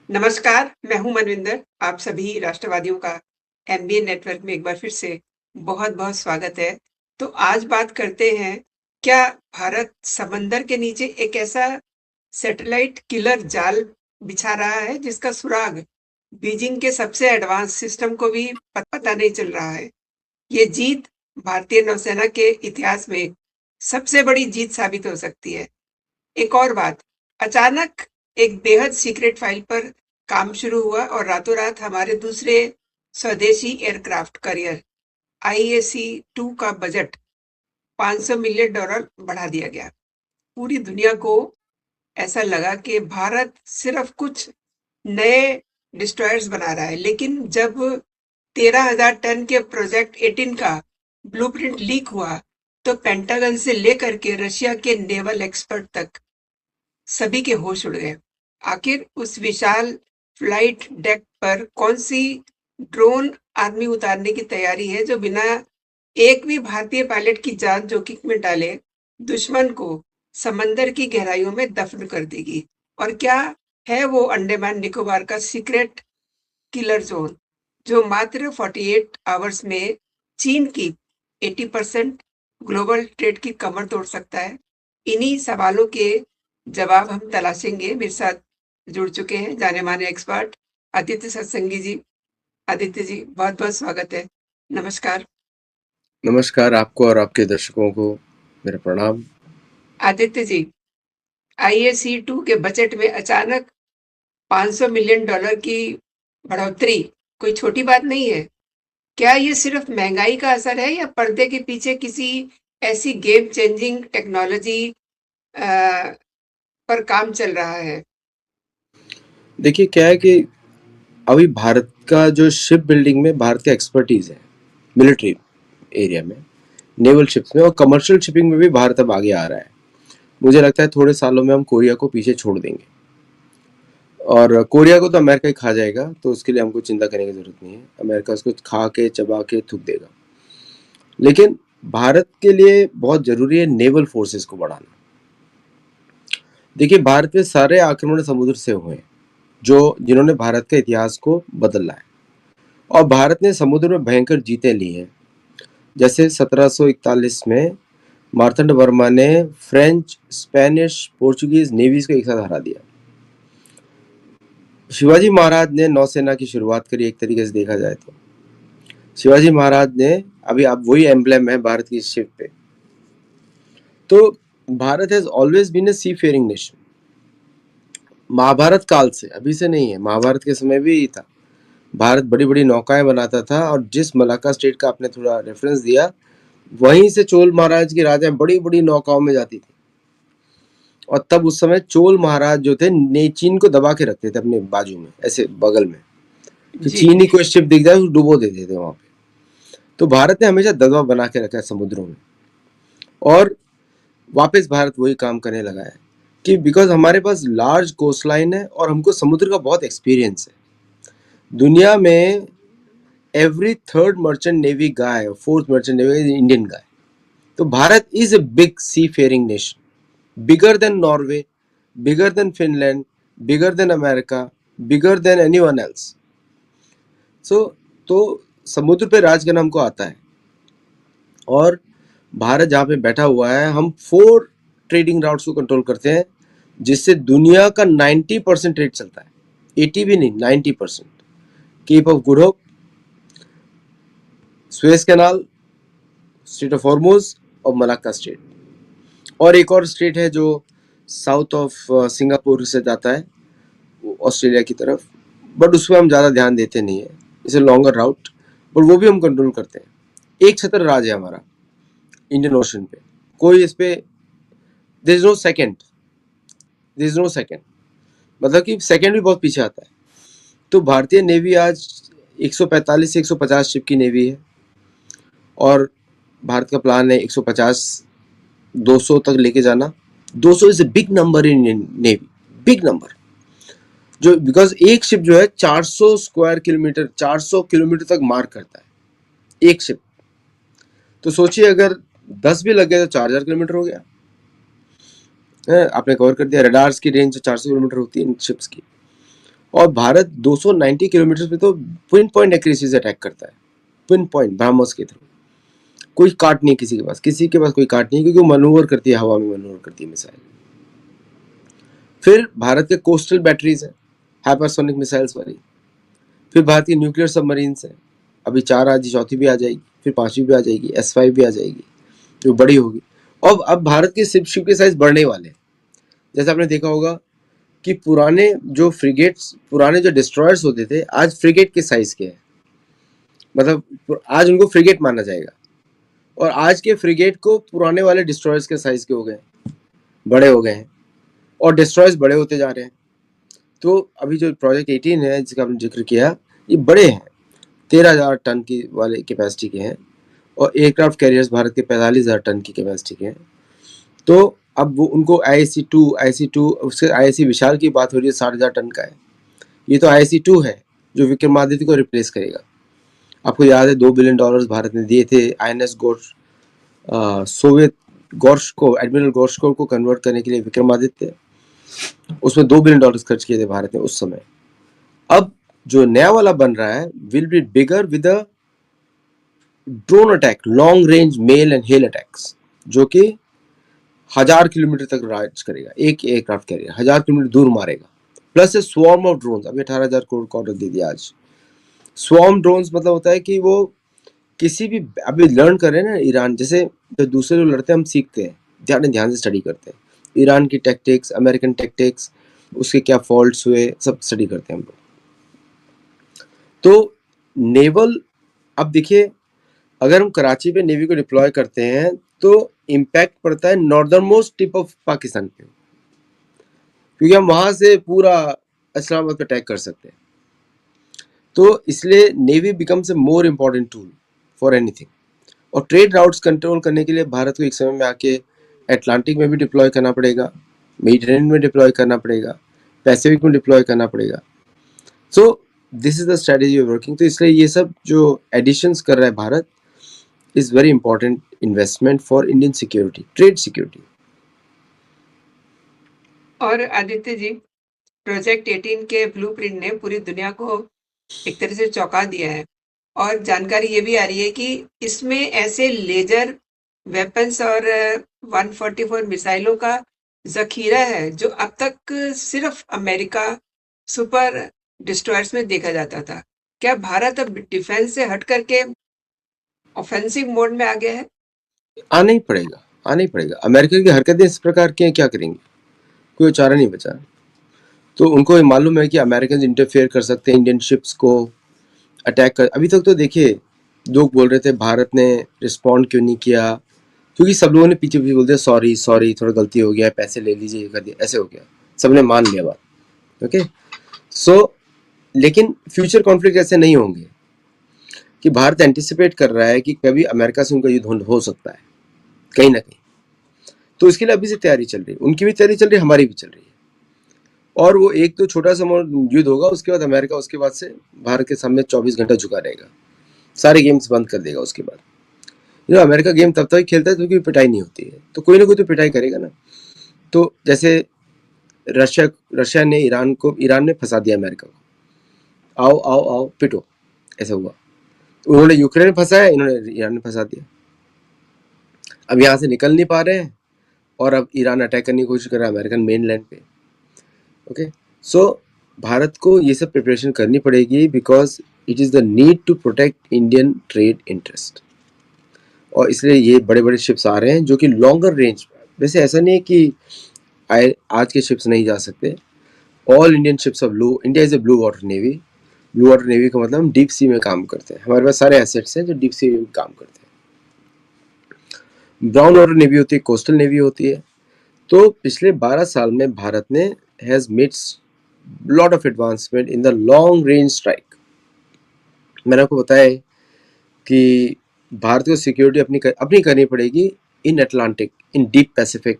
नमस्कार, मैं हूँ मनविंदर। आप सभी राष्ट्रवादियों का एमबीए नेटवर्क में एक बार फिर से बहुत-बहुत स्वागत है। तो आज बात करते हैं, क्या भारत समंदर के नीचे एक ऐसा सैटेलाइट किलर जाल बिछा रहा है जिसका सुराग बीजिंग के सबसे एडवांस सिस्टम को भी पता नहीं चल रहा है। ये जीत भारतीय नौसेना के इतिहास में सबसे बड़ी जीत साबित हो सकती है। एक और बात, अचानक एक बेहद सीक्रेट फाइल पर काम शुरू हुआ और रातों रात हमारे दूसरे स्वदेशी एयरक्राफ्ट करियर IAC-2 का बजट $500 मिलियन बढ़ा दिया गया। पूरी दुनिया को ऐसा लगा कि भारत सिर्फ कुछ नए डिस्ट्रॉयर्स बना रहा है, लेकिन जब 13,000 टन के प्रोजेक्ट 18 का ब्लूप्रिंट लीक हुआ, तो पेंटागन से लेकर के रशिया के नेवल एक्सपर्ट तक सभी के होश उड़ गए। आखिर उस विशाल फ्लाइट डेक पर कौन सी ड्रोन आर्मी उतारने की तैयारी है जो बिना एक भी भारतीय पायलट की जान जोखिम में डाले दुश्मन को समंदर की गहराइयों में दफन कर देगी? और क्या है वो अंडमान निकोबार का सीक्रेट किलर जोन जो मात्र 48 आवर्स में चीन की 80% ग्लोबल ट्रेड की कमर तोड़ सकता है? इन्हीं सवालों के जवाब हम तलाशेंगे। मेरे साथ जुड़ चुके हैं जाने माने एक्सपर्ट आदित्य सत्संगी जी। आदित्य जी, बहुत बहुत स्वागत है। नमस्कार। नमस्कार आपको और आपके दर्शकों को मेरा प्रणाम। आदित्य जी, IAC-2 के बजट में अचानक $500 मिलियन की बढ़ोतरी कोई छोटी बात नहीं है। क्या ये सिर्फ महंगाई का असर है या पर्दे के पीछे किसी ऐसी गेम चेंजिंग टेक्नोलॉजी पर काम चल रहा है? देखिए क्या है कि अभी भारत का जो शिप बिल्डिंग में भारत का एक्सपर्टीज है, मिलिट्री एरिया में, नेवल शिप्स में और कमर्शियल शिपिंग में भी भारत अब आगे आ रहा है। मुझे लगता है थोड़े सालों में हम कोरिया को पीछे छोड़ देंगे और कोरिया को तो अमेरिका ही खा जाएगा, तो उसके लिए हमको चिंता करने की जरूरत नहीं है। अमेरिका उसको खा के चबा के थूक देगा। लेकिन भारत के लिए बहुत जरूरी है नेवल फोर्सेस को बढ़ाना। देखिए भारत में सारे आक्रमण समुद्र से हुए हैं जिन्होंने भारत के इतिहास को बदला है, और भारत ने समुद्र में भयंकर जीतें ली हैं। जैसे 1741 में मार्तंड वर्मा ने फ्रेंच, स्पेनिश, पोर्चुगीज नेवीज को एक साथ हरा दिया। शिवाजी महाराज ने नौसेना की शुरुआत करी। एक तरीके से देखा जाए तो शिवाजी महाराज ने, अभी आप वही एम्ब्लेम है भारत की शिप पे। तो Bharat has always been a sea fairing nation. Mahabharata काल से, अभी से नहीं है, महाभारत के समय भी था। भारत बड़ी बड़ी नौकाएं बनाता था, और जिस मलाक्का स्टेट का आपने थोड़ा रेफरेंस दिया, वहीं से चोल महाराज की राजा बड़ी बड़ी नौकाओं में जाती थी। और तब उस समय चोल महाराज जो थे ने चीन को दबा के रखते थे अपने बाजू में, ऐसे बगल में, कि जी। चीन ही कोई शिप दिख जाए डुबो देते थे वहां पे। तो भारत ने हमेशा दबा बना के रखा है समुद्रों में, और वापस भारत वही काम करने लगा है कि बिकॉज हमारे पास लार्ज कोस्ट लाइन है और हमको समुद्र का बहुत एक्सपीरियंस है। दुनिया में every third merchant navy guy, fourth merchant navy is Indian guy. तो Bharat is a big C fairing nation, bigger than Norway, bigger than Finland, bigger than America, bigger than anyone else. So तो समुद्र पे राज करना हमको आता है, और भारत जहाँ पे बैठा हुआ है, हम 4 ट्रेडिंग राउट्स को कंट्रोल करते हैं, जिससे दुनिया का 90% ट्रेड चलता है। 80 भी नहीं, 90%। Cape of Good Hope, Suez Canal, Strait of Hormuz और मलाक्का स्ट्रेट, और एक और स्ट्रेट है जो साउथ ऑफ सिंगापुर से जाता है ऑस्ट्रेलिया की तरफ, बट उसमें हम ज़्यादा ध्यान देते नहीं है। इसे लॉन्गर राउट, बट वो भी हम कंट्रोल करते हैं। एक छत्र राज है हमारा इंडियन ओशन पे, कोई इस पे there is no second, there is no second, मतलब कि सेकंड भी बहुत पीछे आता है। तो भारतीय नेवी आज 145 से 150 शिप की नेवी है, और भारत का प्लान है 150 200 तक लेके जाना। 200 is a big number in navy, big number. जो बिकॉज एक शिप जो है 400 स्क्वायर किलोमीटर, 400 किलोमीटर तक मार करता है एक शिप। तो सोचिए अगर 10 भी लग गए तो 4000 किलोमीटर हो गया। आपने कवर कर दिया। रडार्स की रेंज 400 किलोमीटर होती है इन शिप्स की। और भारत 290 किलोमीटर पे तो पिन पॉइंट एक्यूरेसी से अटैक करता है, पिन पॉइंट ब्रह्मोस के थ्रू। कोई काट नहीं किसी के पास, किसी के पास कोई काट नहीं, क्योंकि वो मनूवर करती है, हवा में मनूवर करती है मिसाइल। फिर भारत के कोस्टल बैटरीज है, हाइपरसोनिक मिसाइल्स वाली। फिर भारत की न्यूक्लियर सबमरीन्स है, अभी 4 आज, चौथी भी आ जाएगी, फिर 5वीं भी आ जाएगी, S5 भी आ जाएगी जो बड़ी होगी। और अब भारत के शिप के साइज बढ़ने वाले हैं। जैसे आपने देखा होगा कि पुराने जो फ्रिगेट्स, पुराने जो डिस्ट्रॉयर्स होते थे, आज फ्रिगेट के साइज के हैं, मतलब आज उनको फ्रिगेट माना जाएगा। और आज के फ्रिगेट को पुराने वाले डिस्ट्रॉयर्स के साइज के हो गए, बड़े हो गए हैं, और डिस्ट्रॉयर्स बड़े होते जा रहे हैं। तो अभी जो प्रोजेक्ट 18 है जिसका आपने जिक्र किया, ये बड़े हैं, 13,000 टन की वाले कैपेसिटी के हैं, और एयरक्राफ्ट कैरियर्स भारत के 45,000 टन की कैपेसिटी के हैं। तो अब वो उनको IC-2 उसके IC विशाल की बात हो रही है, 60,000 टन का है। ये तो IC-2 है जो विक्रमादित्य को रिप्लेस करेगा। आपको याद है $2 बिलियन भारत ने दिए थे INS गोर्श, सोवियत गोर्शको, एडमिरल गोर्शको को कन्वर्ट करने के लिए विक्रमादित्य, उसमें $2 बिलियन खर्च किए थे भारत ने उस समय। अब जो नया वाला बन रहा है will be bigger with a drone attack, long range male and hell attacks, जो कि 1000 किलोमीटर तक राइज करेगा। एक एयरक्राफ्ट कैरियर 1000 किलोमीटर दूर मारेगा, plus A swarm of drones. अभी 18,000 करोड़ का ऑर्डर दे दिया आज। स्वॉर्म ड्रोन्स मतलब होता है कि वो किसी भी, अभी लर्न कर रहे हैं ना ईरान, जैसे जो दूसरे लोग लड़ते हैं हम सीखते हैं, ध्यान से स्टडी करते हैं ईरान की टैक्टिक्स, अमेरिकन टैक्टिक्स, उसके क्या फॉल्ट्स हुए, सब स्टडी करते हैं हम लोग। तो नेवल, अब देखिए अगर हम कराची पे नेवी को डिप्लॉय करते हैं तो इम्पैक्ट पड़ता है northern most tip of Pakistan पे, क्योंकि हम वहां से पूरा इस्लामाबाद पे अटैक कर सकते हैं। तो इसलिए navy becomes a more important tool for anything. और ट्रेड राउट्स कंट्रोल करने के लिए भारत को एक समय में आके अटलांटिक में भी डिप्लॉय करना पड़ेगा, मेडिटेरेनियन में डिप्लॉय करना पड़ेगा, पैसिफिक में डिप्लॉय करना पड़ेगा। So this is the strategy working. तो इसलिए ये सब जो एडिशंस कर रहा है Bharat is very important investment for Indian security, trade security. और आदित्य जी, प्रोजेक्ट 18 के ब्लूप्रिंट ने पूरी दुनिया को एक तरह से चौंका दिया है। और जानकारी ये भी आ रही है कि इसमें ऐसे लेजर वेपन्स और 144 मिसाइलों का जखीरा है जो अब तक सिर्फ अमेरिका सुपर डिस्ट्रॉयर्स में देखा जाता था। क्या भारत अब डिफेंस से हट करके ऑफेंसिव मोड में आ गया है? आना ही पड़ेगा, आना ही पड़ेगा। अमेरिका की हरकतें इस प्रकार की हैं, क्या करेंगे, कोई चारा नहीं बचा। तो उनको मालूम है कि अमेरिकन इंटरफेयर कर सकते हैं इंडियन शिप्स को अटैक कर। अभी तक तो देखिए लोग बोल रहे थे भारत ने रिस्पॉन्ड क्यों नहीं किया, क्योंकि सब लोगों ने पीछे पीछे बोलते सॉरी सॉरी, थोड़ा गलती हो गया, पैसे ले लीजिए, ये कर दिया, ऐसे हो गया, सबने मान लिया बात। ओके, सो लेकिन फ्यूचर कॉन्फ्लिक्ट ऐसे नहीं होंगे कि भारत एंटिसिपेट कर रहा है कि कभी अमेरिका से उनका युद्ध हो सकता है कहीं ना कहीं। तो इसके लिए अभी से तैयारी चल रही है, उनकी भी तैयारी चल रही है, हमारी भी चल रही है। और वो एक तो छोटा सा युद्ध होगा, उसके बाद अमेरिका उसके बाद से भारत के सामने 24 घंटा झुका रहेगा, सारे गेम्स बंद कर देगा उसके बाद। अमेरिका गेम तब तक खेलता है क्योंकि पिटाई नहीं होती है, तो कोई ना कोई तो पिटाई करेगा ना। तो जैसे रशिया ने ईरान में फंसा दिया अमेरिका को, आओ आओ आओ पिटो, ऐसा हुआ। उन्होंने यूक्रेन में फंसाया, इन्होंने ईरान में फंसा दिया। अब यहाँ से निकल नहीं पा रहे हैं और अब ईरान अटैक करने की कोशिश कर रहा है अमेरिकन मेनलैंड पे। ओके, सो भारत को ये सब प्रिपरेशन करनी पड़ेगी because it is the need to protect Indian trade interest. और इसलिए ये बड़े बड़े शिप्स आ रहे हैं जो कि लॉन्गर रेंज, वैसे ऐसा नहीं है कि आज के शिप्स नहीं जा सकते। All Indian ships of blue, India is a blue water navy. Blue water navy का मतलब हम डीप सी में काम करते हैं, हमारे पास सारे एसेट्स हैं जो डीप सी में काम करते हैं। ब्राउन वाटर नेवी होती है, कोस्टल नेवी होती है। तो पिछले 12 साल में भारत ने has made lot of advancement in the long range strike. मैंने आपको बताया कि भारत को सिक्योरिटी अपनी करनी पड़ेगी इन अटलांटिक, इन डीप पैसिफिक,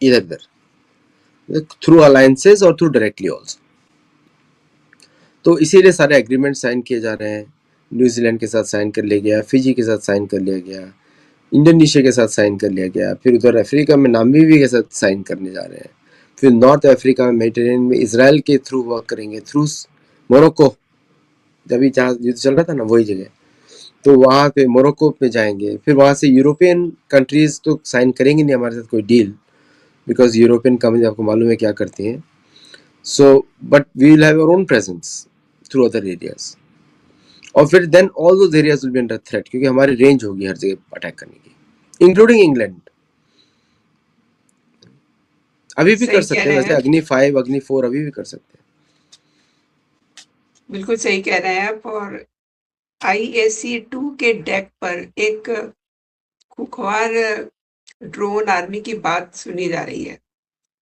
इधर उधर, थ्रू अलायंसेस और थ्रू डायरेक्टली ऑल्सो। तो इसीलिए सारे एग्रीमेंट साइन किए जा रहे हैं। न्यूजीलैंड के साथ साइन कर लिया गया, फिजी के साथ साइन कर लिया गया, इंडोनेशिया के साथ साइन कर लिया गया, फिर उधर अफ्रीका में नामीबिया के साथ साइन करने जा रहे हैं। फिर नॉर्थ अफ्रीका में मेडिटेरेनियन में इसराइल के थ्रू वर्क करेंगे, थ्रू मोरक्को, जब भी जहाँ युद्ध चल रहा था ना वही जगह, तो वहाँ पे मोरक्को पे जाएंगे। फिर वहाँ से यूरोपियन कंट्रीज तो साइन करेंगे नहीं हमारे साथ कोई डील, बिकॉज यूरोपियन कंपनी आपको मालूम है क्या करती हैं। So but we will have our own presence through other areas, और फिर then all those areas will be under threat, क्योंकि हमारी रेंज होगी हर जगह अटैक करने की, इंक्लूडिंग इंग्लैंड। अभी भी कर सही कह सकते हैं रहे वैसे, हैं, अग्नि 5 अग्नि 4 अभी भी कर सकते हैं। बिल्कुल सही कह रहे हैं आप। और IAC-2 के डेक पर एक खुखवार ड्रोन आर्मी की बात सुनी जा रही है।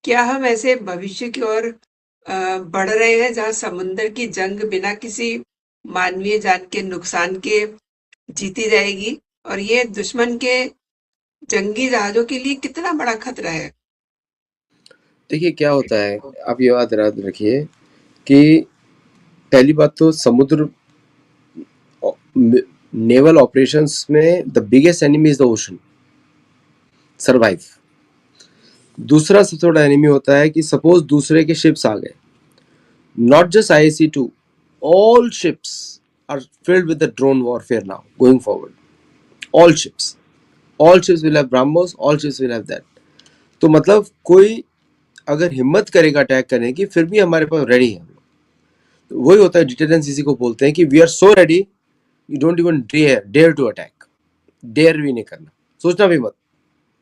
क्या हम ऐसे भविष्य की ओर बढ़ रहे हैं जहां समुद्र की जंग बिना किसी मानवीय जान के नुकसान के जीती जाएगी? और ये दुश्मन के जंगी जहाजों के लिए कितना बड़ा खतरा है? देखिए क्या होता है, आप ये बात याद रखिए कि पहली बात तो समुद्र नेवल ऑपरेशंस में the biggest enemy is the ocean, survive. दूसरा सबसे बड़ा एनिमी होता है कि सपोज दूसरे के शिप्स आ गए, not just IAC-2, all ships are filled with the drone warfare now going forward, all ships will have BrahMos, all ships will have that। तो मतलब कोई अगर हिम्मत करेगा अटैक करने की, फिर भी हमारे पास रेडी है। तो वही होता है डिटेरेंस, इसी को बोलते हैं कि we are so ready, you don't even dare to attack, dare भी नहीं करना, सोचना भी मत,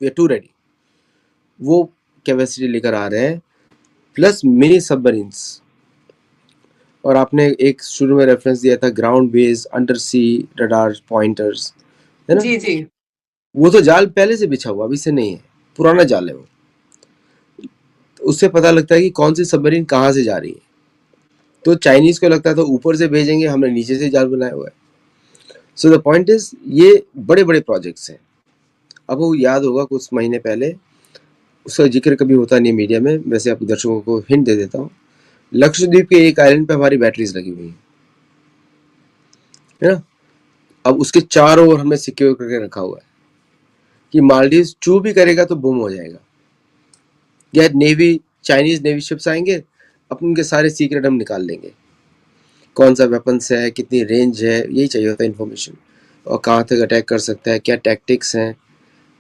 वी आर टू रेडी। वो कैपेसिटी लेकर आ रहे हैं, प्लस मिनी सबमरीन्स। और आपने एक शुरू में रेफरेंस दिया था ग्राउंड बेस्ड अंडर सी रडार पॉइंटर्स, है ना? जी जी। वो तो जाल पहले से बिछा हुआ, अभी से नहीं है, पुराना जाल है वो। तो उससे पता लगता है कि कौन सी सबमरीन कहाँ से जा रही है। तो चाइनीज को लगता है तो ऊपर से भेजेंगे, हमने नीचे से जाल बनाया हुआ है। सो द पॉइंट इज, ये बड़े बड़े प्रोजेक्ट्स हैं। अब वो याद होगा कुछ महीने पहले, उसका जिक्र कभी होता नहीं मीडिया में, वैसे आप दर्शकों को हिंट दे देता हूँ। लक्षद्वीप के एक आइलैंड पे हमारी बैटरीज लगी हुई है ना? अब उसके चारों ओर हमने सिक्योर करके रखा हुआ है कि मालदीव चू भी करेगा तो बूम हो जाएगा, या नेवी, चाइनीज नेवी शिप्स आएंगे, अपन उनके सारे सीक्रेट हम निकाल लेंगे, कौन सा वेपन्स है, कितनी रेंज है, यही चाहिए होता है इन्फॉर्मेशन, और कहाँ तक अटैक कर सकता है, क्या टैक्टिक्स हैं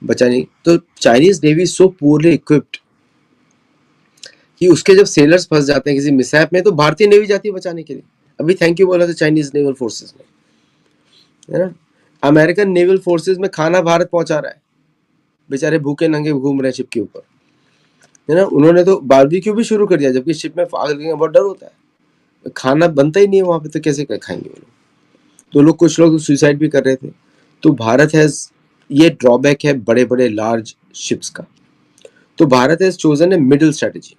बचाने। तो Chinese navy so poorly equipped कि उसके जब सेलर्स फंस जाते हैं किसी मिसहैप में, तो भारतीय नेवी जाती है बचाने के लिए। अभी थैंक यू बोला था चाइनीज नेवल फोर्सेस ने, है ना? अमेरिकन नेवल फोर्सेस में खाना भारत पहुंचा रहा है, बेचारे भूखे नंगे घूम रहे हैं शिप के ऊपर, है ना? उन्होंने तो बारबेक्यू भी शुरू कर दिया, जबकि शिप में आग लगने का बहुत डर होता है, खाना बनता ही नहीं है वहां पे, तो कैसे खाएंगे वो लोग? तो लोग, कुछ लोग तो सुसाइड भी कर रहे थे। तो भारत हैज, ये ड्रॉबैक है बड़े बड़े लार्ज शिप्स का। तो Bharat has chosen a middle strategy,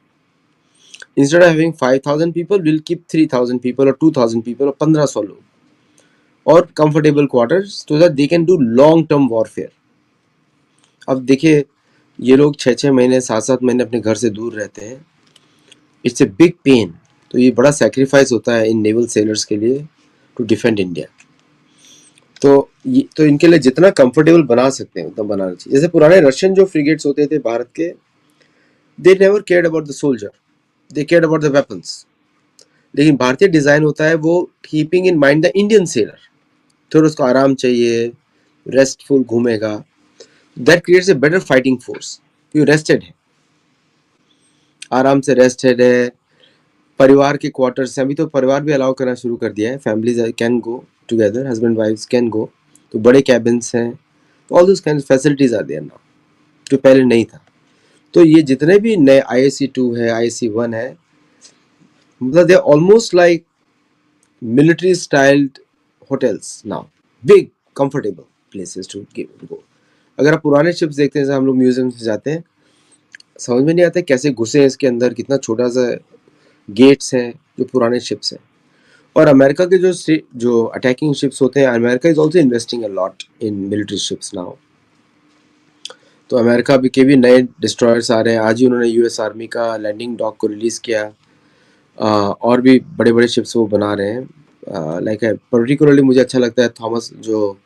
instead of having 5000 people will keep 3000 people और 2000 पीपल और 1500 लोग, और comfortable quarters, so that they can do long term warfare. अब देखिए, ये लोग 6-6 महीने 7-7 महीने अपने घर से दूर रहते हैं, इट्स ए बिग पेन। तो ये बड़ा सेक्रीफाइस होता है इन नेवल सेलर्स के लिए टू डिफेंड इंडिया। तो इनके लिए जितना कंफर्टेबल बना सकते हैं उतना बनाना चाहिए। जैसे पुराने रशियन जो फ्रिगेट्स होते थे भारत के, they never cared about the soldier, they cared about the weapons. लेकिन भारतीय डिजाइन होता है वो keeping in mind the Indian sailor, थोड़ा उसको आराम चाहिए, रेस्टफुल घूमेगा, that creates a better fighting force. You rested है, आराम से रेस्टेड है, परिवार के क्वार्टर्स हैं, अभी तो परिवार भी अलाउ करना शुरू कर दिया है, families can go together, husband wifes can go, तो बड़े कैबिन्स हैं, all this kind facilities are there now, जो पहले नहीं था। तो ये जितने भी नए IAC-2 है, IAC-1 है, मतलब they are almost like military styled hotels now, big comfortable places to go. अगर आप पुराने शिप्स देखते हैं, जैसे हम लोग म्यूजियम से जाते हैं, समझ में नहीं आता कैसे घुसे हैं इसके अंदर, कितना छोटा सा गेट्स हैं जो पुराने शिप्स हैं। और अमेरिका के जो अटैकिंग शिप्स होते हैं, America is also investing a lot in military ships now. तो अमेरिका भी के भी नए डिस्ट्रॉयर्स आ रहे हैं, आज ही उन्होंने US आर्मी का लैंडिंग डॉक को रिलीज़ किया, और भी बड़े बड़े शिप्स वो बना रहे हैं। लाइक पर्टिकुलरली मुझे अच्छा लगता है थॉमस, जो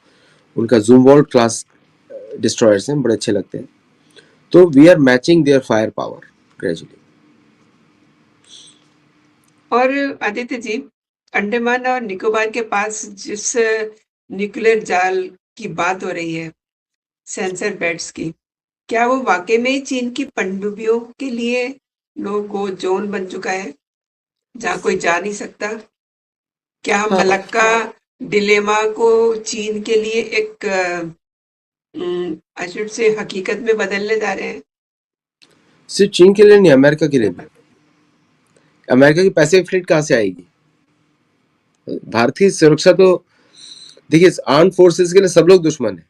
उनका जूमवॉल्ट क्लास डिस्ट्रॉयर्स हैं, बड़े अच्छे लगते हैं। तो we are matching their fire power gradually. और आदित्य जी, अंडमान और निकोबार के पास जिस न्यूक्लियर जाल की बात हो रही है, सेंसर बेड्स की, क्या वो वाकई में ही चीन की पनडुब्बियों के लिए नो गो जोन बन चुका है, जहाँ कोई जा नहीं सकता? क्या हम हाँ, मलक्का डिलेमा को चीन के लिए एक आई शुड से हकीकत में बदलने जा रहे हैं? सिर्फ चीन के लिए नहीं, अमेरिका के लिए भी। अमेरिका की पैसिफिक फ्लीट कहाँ से आएगी? भारत की सुरक्षा तो देखिए, आर्म फोर्सेस के लिए सब लोग दुश्मन है।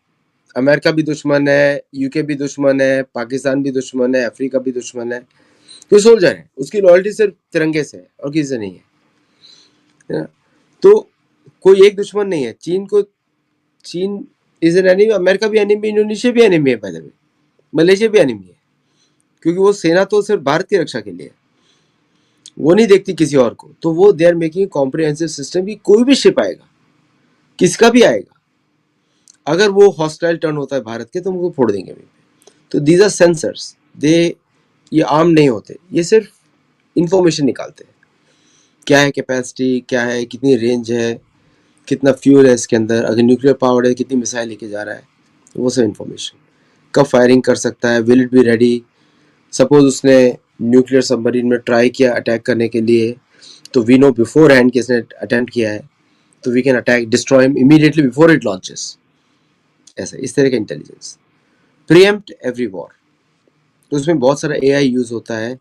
अमेरिका भी दुश्मन है, यूके भी दुश्मन है, पाकिस्तान भी दुश्मन है, अफ्रीका भी दुश्मन है। तो सोल्जर है, उसकी लॉयल्टी सिर्फ तिरंगे से है और किसी से नहीं है ना? तो कोई एक दुश्मन नहीं है चीन को। चीन इज एन एनिमी, अमेरिका भी एनिमी, इंडोनेशिया भी एनिमी है, बाय द वे मलेशिया भी एनिमी है, क्योंकि वो सेना तो सिर्फ भारत की रक्षा के लिए है, वो नहीं देखती किसी और को। तो वो they are making comprehensive system कि कोई भी शिप आएगा, किसका भी आएगा, अगर वो हॉस्टाइल टर्न होता है भारत के तो उनको फोड़ देंगे वहीं पे। तो दीज आर सेंसर्स, ये आर्म नहीं होते, ये सिर्फ इंफॉर्मेशन निकालते हैं। क्या है कैपेसिटी, क्या है, कितनी रेंज है, कितना फ्यूल है इसके अंदर, अगर न्यूक्लियर पावर है कितनी मिसाइल लेके जा रहा है, तो वो सब इंफॉर्मेशन। कब फायरिंग कर सकता है, will it be ready. Suppose उसने न्यूक्लियर सबमरीन में ट्राई किया अटैक करने के लिए, तो वी नो बिफोर हैंड कि इसने अटेम्प्ट किया है, तो we can attack, destroy him immediately before it launches. ऐसा इस तरह का इंटेलिजेंस। प्रीएम्प्ट एवरी वॉर, तो उसमें बहुत सारा एआई यूज होता है,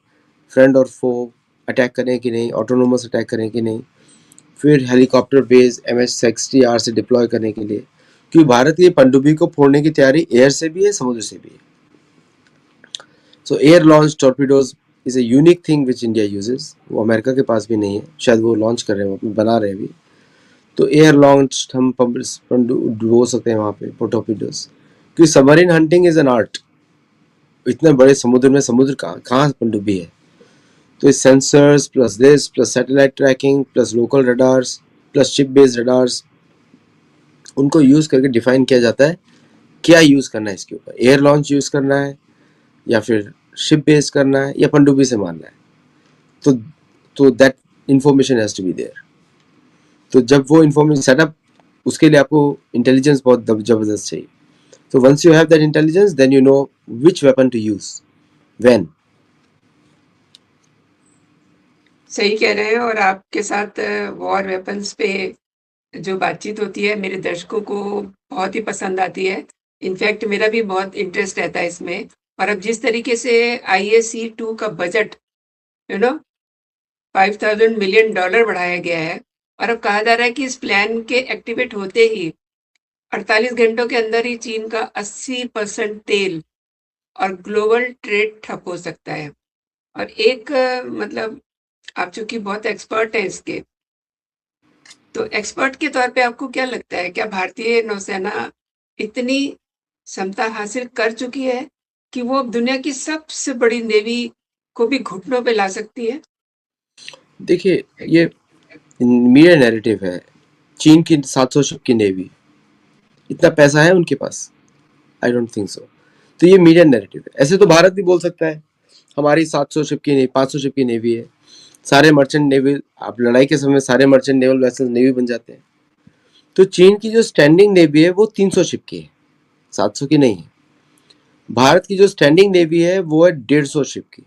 फ्रेंड और फो अटैक करें कि नहीं, ऑटोनोमस अटैक करें कि नहीं, फिर हेलीकॉप्टर बेस MH-60R से डिप्लॉय करने के लिए, क्योंकि भारत की पनडुब्बी को फोड़ने की तैयारी एयर से भी है, समुद्र से भी है। सो air launch torpedoes is a unique thing which India uses, वो अमेरिका के पास भी नहीं है, शायद वो लॉन्च कर रहे हैं, बना रहे हैं अभी। तो एयर लॉन्च हम हो सकते हैं वहाँ पे टॉर्पीडोज, क्योंकि submarine hunting is an art. इतने बड़े समुद्र में समुद्र कहाँ कहाँ पनडुब्बी है? तो इस sensors plus this plus satellite trekking plus local radars plus ship based radars, उनको यूज करके डिफाइन किया जाता है क्या यूज करना है इसके ऊपर, एयर लॉन्च यूज करना है या फिर शिप बेस्ड करना है या पनडुब्बी से मारना है। तो that information has to be there. तो जब वो इंफॉर्मेशन सेटअप, उसके लिए आपको इंटेलिजेंस बहुत जबरदस्त चाहिए। तो once you have that intelligence, then you know which weapon to use when. सही कह रहे हैं, और आपके साथ वॉर वेपन्स पे जो बातचीत होती है मेरे दर्शकों को बहुत ही पसंद आती है। इनफैक्ट मेरा भी बहुत इंटरेस्ट रहता है इसमें। और अब जिस तरीके से IAC-2 का बजट यू नो $5,000 मिलियन बढ़ाया गया है, और अब कहा जा रहा है कि इस प्लान के एक्टिवेट होते ही 48 घंटों के अंदर ही चीन का 80% तेल और ग्लोबल ट्रेड ठप हो सकता है। और एक मतलब आप चूंकि बहुत एक्सपर्ट हैं इसके, तो एक्सपर्ट के तौर पे आपको क्या लगता है, क्या भारतीय नौसेना इतनी क्षमता हासिल कर चुकी है कि वो अब दुनिया की सबसे बड़ी नेवी को भी घुटनों पे ला सकती है? देखिए, ये मीडिया नैरेटिव है, चीन की 700 शिप की नेवी, इतना पैसा है उनके पास? I don't think so. तो ये मीडिया नैरेटिव है। ऐसे तो भारत भी बोल सकता है हमारी 700 शिप की नहीं 500 शिप की नेवी है, सारे मर्चेंट नेवल, आप लड़ाई के समय सारे मर्चेंट नेवल वेसल्स नेवी बन जाते हैं। तो चीन की जो स्टैंडिंग नेवी है वो 300 शिप की है, 700 की नहीं है। भारत की जो स्टैंडिंग नेवी है वो है 150 शिप की,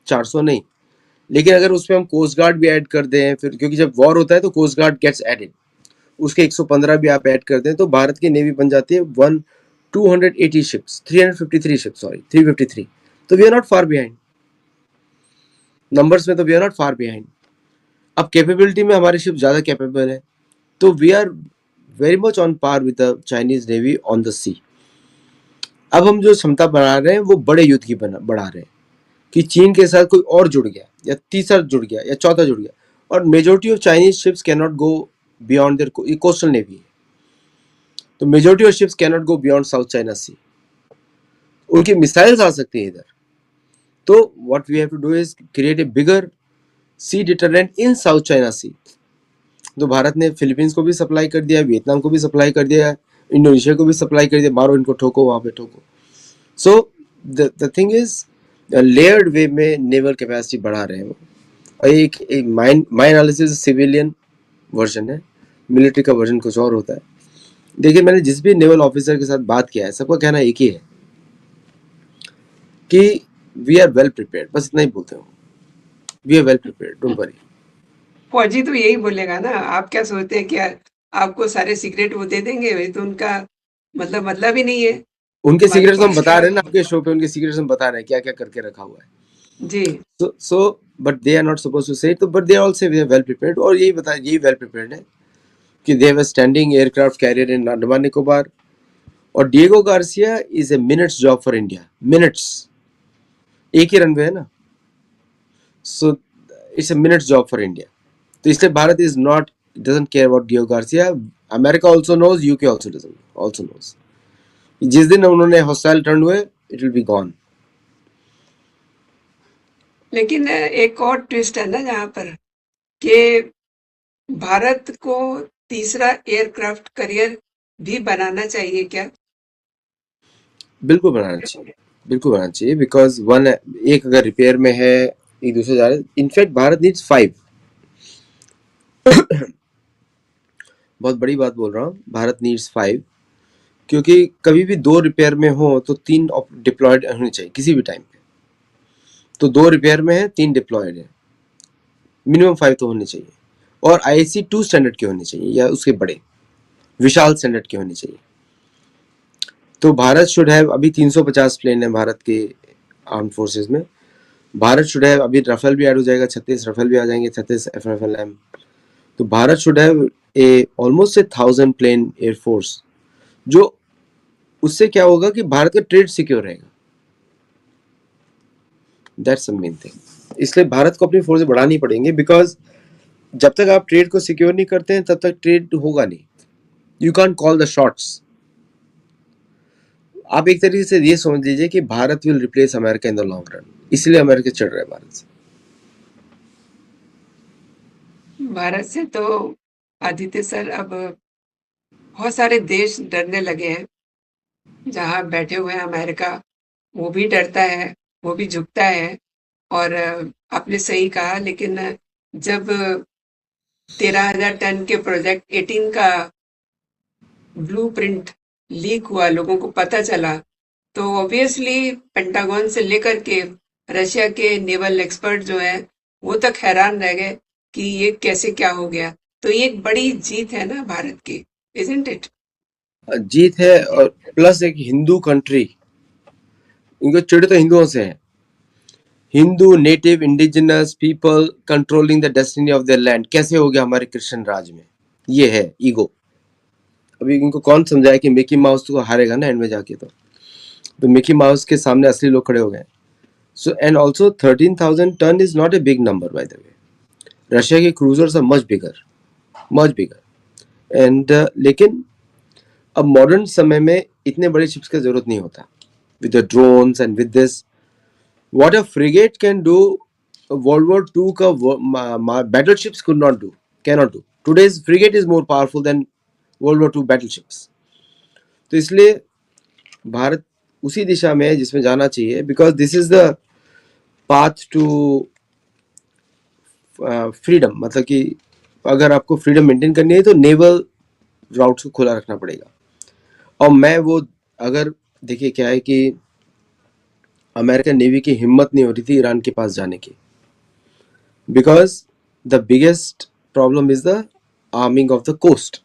400 नहीं। लेकिन अगर उसमें हम कोस्ट गार्ड भी ऐड कर दें, फिर क्योंकि जब वॉर होता है तो कोस्ट गार्ड गेट्स एडेड, उसके 115 भी आप ऐड कर दें तो भारत की नेवी बन जाती है 280 शिप्स, 353 शिप्स, सॉरी 353। तो we are not far behind, numbers में तो we are not far behind. अब कैपेबिलिटी में हमारी शिप ज्यादा कैपेबल है, तो we are very much on par with the Chinese navy on the sea. अब हम जो क्षमता बढ़ा रहे हैं वो बड़े युद्ध की बढ़ा रहे हैं, कि चीन के साथ कोई और जुड़ गया या तीसरा जुड़ गया या चौथा जुड़ गया, और majority of Chinese ships can not go beyond there, coastal navy है, तो majority of ships can not go beyond South China Sea, उनकी मिसाइल्स आ सकती है इधर। तो what we have to do is create a bigger sea deterrent in South China Sea. तो भारत ने फिलीपींस को भी सप्लाई कर दिया, वियतनाम को भी सप्लाई कर दिया, इंडोनेशिया को भी सप्लाई कर दिया, मारो इनको, ठोको वहां पे ठोको। So the thing is layered way में नेवल कैपेसिटी बढ़ा रहे हैं वो। और एक माइन एनालिसिस सिविलियन वर्जन है, मिलिट्री का वर्जन कुछ और होता है। देखिए, मैंने जिस भी नेवल ऑफिसर के साथ बात किया है, सबका कहना एक ही है कि वी आर वेल प्रिपेयर्ड, बस इतना ही बोलते हो, we are well prepared, don't worry. फौजी तो यही बोलेगा ना, आप क्या सोचते हैं कि आपको सारे सीक्रेट वो दे देंगे? वही तो उनका मतलब ही नहीं है उनके हमारे सीक्रेट्स हम पास बता क्या। रहे हैं ना आपके शो पे, उनके सीक्रेट्स हम बता रहे हैं क्या क्या करके रखा हुआ है। जी। So but they are not suppose to say, तो but they are also well prepared. और यही बताया, यही वेल प्रिपेयर्ड है कि they have a standing aircraft carrier in Andaman Nicobar. और Diego Garcia is a minutes job for India, minutes, एक ही रनवे है ना, so it's a minutes job for India. तो इसलिए Bharat is not, doesn't care about Diego Garcia. America also knows, UK also doesn't, also knows. जिस दिन उन्होंने hostile turn हुए, इट विल बी गॉन। लेकिन एक और ट्विस्ट है ना यहाँ पर, कि भारत को तीसरा एयरक्राफ्ट करियर भी बनाना चाहिए क्या? बिल्कुल बनाना चाहिए, बिल्कुल बनाना चाहिए, बिकॉज वन, एक अगर रिपेयर में है, एक दूसरे जा रहे, इनफैक्ट भारत नीड्स 5। बहुत बड़ी बात बोल रहा हूँ, भारत नीड्स 5, क्योंकि कभी भी 2 रिपेयर में हो तो 3 डिप्लॉयड होनी चाहिए किसी भी टाइम पे। तो 2 रिपेयर में है, 3 डिप्लॉयड है, मिनिमम 5 तो होने चाहिए। और आईसी 2 स्टैंडर्ड के होने चाहिए या उसके बड़े विशाल स्टैंडर्ड के होने चाहिए। तो भारत शुड हैव, अभी 350 प्लेन है भारत के आर्म फोर्सेस में। भारत शुड हैव, अभी राफेल भी ऐड हो जाएगा, 36 राफेल भी आ जाएंगे, 36 FFLM। तो Bharat should have a almost a 1000 plane air force. जो उससे क्या होगा कि भारत का ट्रेड सिक्योर रहेगा, दैट्स द मेन थिंग। इसलिए भारत को अपनी फोर्स बढ़ानी पड़ेंगे, बिकॉज जब तक आप ट्रेड को सिक्योर नहीं करते हैं तब तक ट्रेड होगा नहीं। You can call the shots. आप एक तरीके से ये समझ लीजिए कि Bharat will replace America in the long run, इसलिए अमेरिका चढ़ रहा है भारत से। भारत से तो आदित्य सर अब बहुत सारे देश डरने लगे हैं। जहाँ बैठे हुए हैं अमेरिका, वो भी डरता है, वो भी झुकता है। और आपने सही कहा, लेकिन जब 13,000 टन के प्रोजेक्ट 18 का ब्लूप्रिंट लीक हुआ, लोगों को पता चला, तो ऑब्वियसली पेंटागन से लेकर के रशिया के नेवल एक्सपर्ट जो है, वो तक हैरान रह गए कि ये कैसे क्या हो गया। तो ये एक बड़ी जीत है ना भारत की, इजंट इट? जीत है, और प्लस एक हिंदू कंट्री, इनको चिड़ तो हिंदुओं से है। Hindu native indigenous people controlling the destiny of their land, कैसे हो गया हमारे कृष्ण राज में? ये है ईगो। अभी इनको कौन समझाए कि मिकी माउस तो हारेगा ना एंड में जाके, तो मिकी माउस के सामने असली लोग खड़े हो गए। So and also 13,000 ton is not a big number by the way. Russia के cruisers are much bigger, much bigger. And लेकिन अब मॉडर्न समय में इतने बड़े शिप्स की जरूरत नहीं होता। With the drones and with this, what a frigate can do, world war 2 का battle ships could not do, can not do. Today's frigate is more powerful than world war 2 battle ships. तो इसलिए भारत उसी दिशा में है जिसमें जाना चाहिए, because this is the path to freedom. मतलब कि अगर आपको फ्रीडम मेंटेन करनी है तो नेवल राउट्स को खुला रखना पड़ेगा। और मैं वो, अगर देखिए क्या है कि अमेरिकन नेवी की हिम्मत नहीं हो रही थी ईरान के पास जाने की, because the biggest problem is the arming of the coast.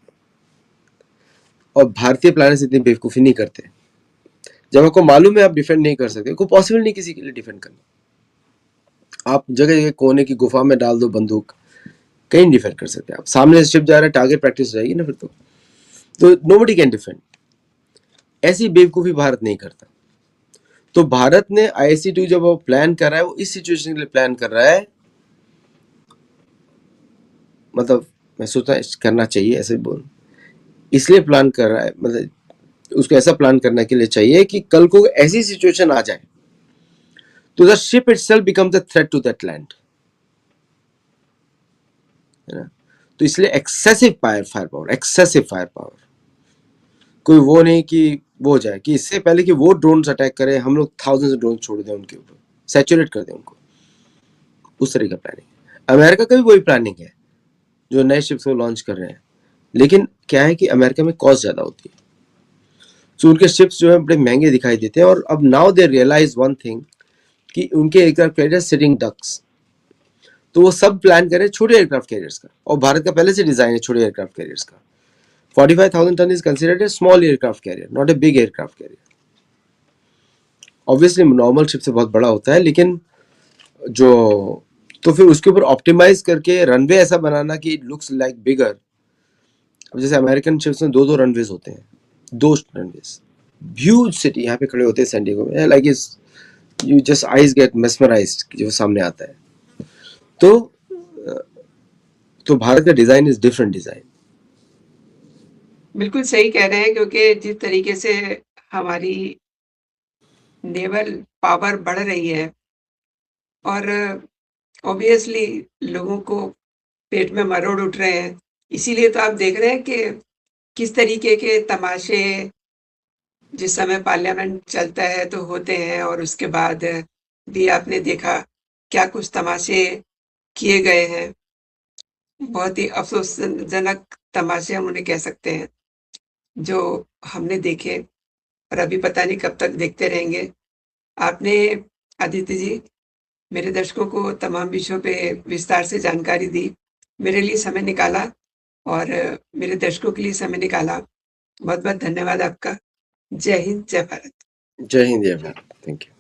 और भारतीय प्लानर्स इतनी बेवकूफ़ी नहीं करते। जब आपको मालूम है आप डिफेंड नहीं कर सकते, को पॉसिबल नहीं किसी के लिए डिफेंड करना, आप जगह जगह कोने की गुफा में डाल दो बंदूक, कहीं डिफेंड कर सकते हैं आप। सामने से शिप जा रहा है, टारगेट प्रैक्टिस रहेगी ना फिर तो नोबडी कैन डिफेंड। ऐसी बेवकूफ़ी भारत नहीं करता। तो भारत ने IC-2 जब वो प्लान कर रहा है, वो इस सिचुएशन के लिए प्लान कर रहा है। मतलब मैं सोचता करना चाहिए ऐसे बोल, इसलिए प्लान कर रहा है, मतलब उसको ऐसा प्लान करने के लिए चाहिए कि कल को ऐसी सिचुएशन आ जाए तो the ship itself becomes the threat to that land, है ना। तो इसलिए excessive fire power, excessive fire power, कोई वो नहीं कि वो हो जाए कि इससे पहले कि वो ड्रोन्स अटैक करें, हम लोग 1000 ड्रोन छोड़ दें उनके ऊपर, सैचुरेट कर दें उनको, उस तरह का प्लानिंग। अमेरिका का भी वही प्लानिंग है, जो नए शिप्स को लॉन्च कर रहे हैं, लेकिन क्या है कि अमेरिका में कॉस्ट ज़्यादा होती है, तो उनके शिप्स जो है बड़े महंगे दिखाई देते हैं। और अब now they realise one thing कि उनके एयरक्राफ्ट कैरियर सिटिंग डक्स, तो वो सब प्लान करें छोटे एयरक्राफ्ट कैरियर्स का, और भारत का पहले से डिजाइन है छोटे एयरक्राफ्ट कैरियर्स का। 45,000 ton is considered a small aircraft carrier, not a big aircraft carrier. Obviously normal ship से बहुत बड़ा होता है, लेकिन जो तो फिर उसके ऊपर ऑप्टिमाइज करके रनवे ऐसा बनाना कि इट लुक्स लाइक बिगर। अब जैसे अमेरिकन शिप्स में दो दो रनवेज होते हैं, दो रनवेज, ह्यूज सिटी यहाँ पे खड़े होते हैं सैन डिएगो में, like is you just eyes get mesmerised जो सामने आता है। तो भारत का डिजाइन इज डिफरेंट डिजाइन। बिल्कुल सही कह रहे हैं, क्योंकि जिस तरीके से हमारी नेवल पावर बढ़ रही है और ऑब्वियसली लोगों को पेट में मरोड़ उठ रहे हैं, इसीलिए तो आप देख रहे हैं कि किस तरीके के तमाशे जिस समय पार्लियामेंट चलता है तो होते हैं, और उसके बाद भी आपने देखा क्या कुछ तमाशे किए गए हैं। बहुत ही अफसोसजनक तमाशे हम उन्हें कह सकते हैं, जो हमने देखे और अभी पता नहीं कब तक देखते रहेंगे। आपने, आदित्य जी, मेरे दर्शकों को तमाम विषयों पे विस्तार से जानकारी दी, मेरे लिए समय निकाला और मेरे दर्शकों के लिए समय निकाला। बहुत-बहुत धन्यवाद आपका। जय हिंद, जय भारत। जय हिंद, जय भारत। Thank you.